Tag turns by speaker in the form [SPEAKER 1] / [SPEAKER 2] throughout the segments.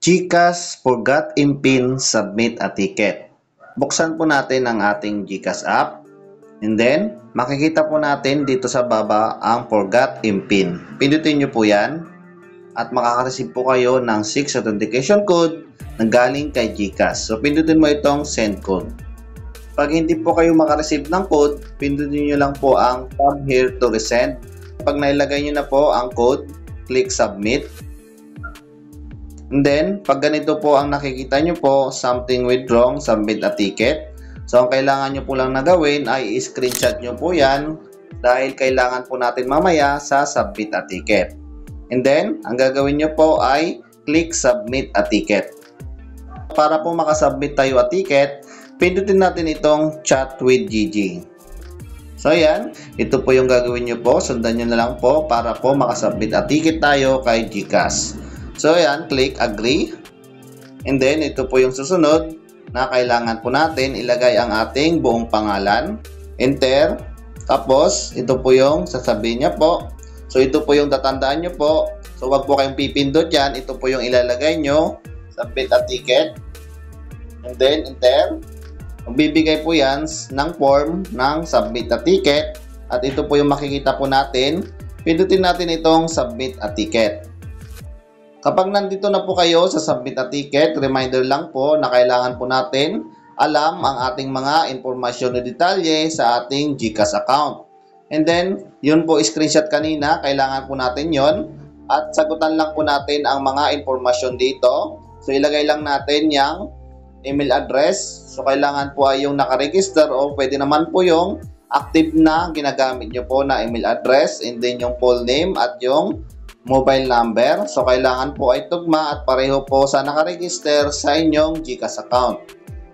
[SPEAKER 1] GCash forgot in PIN, submit a ticket. Buksan po natin ang ating GCash app. And then, makikita po natin dito sa baba ang forgot in PIN. Pindutin nyo po yan. At makaka-receive po kayo ng 6 authentication code na galing kay GCash. So, pindutin mo itong send code. Pag hindi po kayo makareceive ng code, pindutin nyo lang po ang come here to resend. Pag nailagay nyo na po ang code, click submit. And then, pag ganito po ang nakikita nyo po, something went wrong, submit a ticket. So, ang kailangan nyo po lang na gawin ay screenshot nyo po yan dahil kailangan po natin mamaya sa submit a ticket. And then, ang gagawin nyo po ay click submit a ticket. Para po makasubmit tayo a ticket, pindutin natin itong chat with Gigi. So, ayan. Ito po yung gagawin nyo po. Sundan nyo na lang po para po makasubmit a ticket tayo kay GCash. So, ayan, click agree. And then, ito po yung susunod na kailangan po natin ilagay ang ating buong pangalan. Enter. Tapos, ito po yung sasabihin niya po. So, ito po yung tatandaan nyo po. So, wag po kayong pipindot yan. Ito po yung ilalagay nyo. Submit a ticket. And then, enter. Magbibigay po yan ng form ng submit a ticket. At ito po yung makikita po natin. Pindutin natin itong submit a ticket. Kapag nandito na po kayo sa submit a ticket, reminder lang po na kailangan po natin alam ang ating mga impormasyon na detalye sa ating GCash account. And then, yun po screenshot kanina, kailangan po natin yon at sagutan lang po natin ang mga impormasyon dito. So, ilagay lang natin yung email address. So, kailangan po ay yung nakaregister o pwede naman po yung active na ginagamit nyo po na email address and then yung full name at yung mobile number. So, kailangan po ay tugma at pareho po sa nakaregister sa inyong GCash account.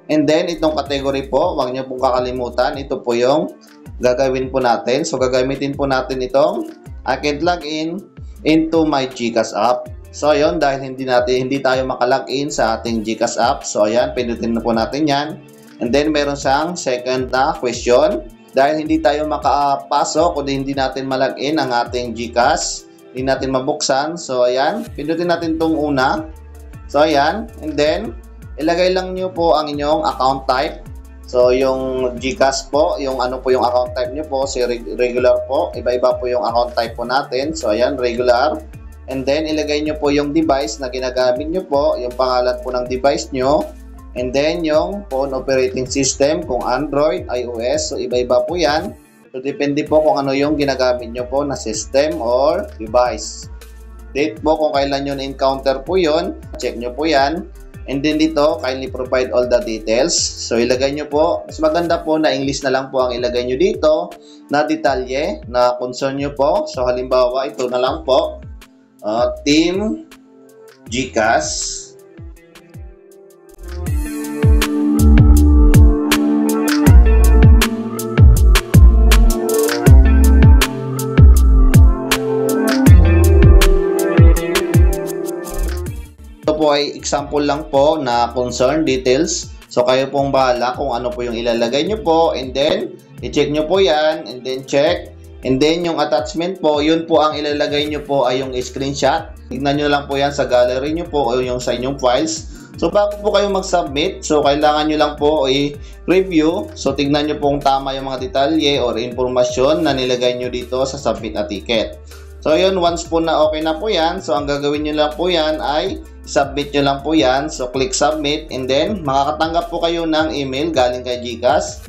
[SPEAKER 1] And then, itong category po, huwag nyo pong kakalimutan. Ito po yung gagawin po natin. So, gagamitin po natin itong I can log in into my GCash app. So, ayun, dahil hindi tayo makalogin sa ating GCash app. So, ayan, pindutin na po natin yan. And then, meron siyang second na question. Dahil hindi tayo makapasok o hindi natin malogin ang ating GCash, hindi natin mabuksan. So, ayan. Pindutin natin itong una. So, ayan. And then, ilagay lang nyo po ang inyong account type. So, yung GCash po, yung ano po yung account type nyo po, si regular po. Iba-iba po yung account type po natin. So, ayan, regular. And then, ilagay nyo po yung device na ginagamit nyo po, yung pangalan po ng device nyo. And then, yung phone operating system, kung Android, iOS. So, iba-iba po yan. So, depende po kung ano yung ginagamit nyo po na system or device. Date po kung kailan nyo na-encounter po yun. Check nyo po yan. And then dito, kindly provide all the details. So, ilagay nyo po. Mas maganda po na English na lang po ang ilagay nyo dito na detalye na concern nyo po. So, halimbawa, ito na lang po. Team GCash. Ito po ay example lang po na concern details. So, kayo pong bahala kung ano po yung ilalagay nyo po. And then, i-check nyo po yan. And then, check. And then, yung attachment po, yun po ang ilalagay nyo po ay yung screenshot. Tignan nyo lang po yan sa gallery nyo po o yung sa inyong files. So, bago po kayo mag-submit, so, kailangan nyo lang po i-review. So, tignan nyo pong tama yung mga detalye or informasyon na nilagay nyo dito sa submit a ticket. So, yun, once po na okay na po yan, so, ang gagawin nyo lang po yan ay submit nyo lang po yan. So, click submit and then makakatanggap po kayo ng email galing kay GCash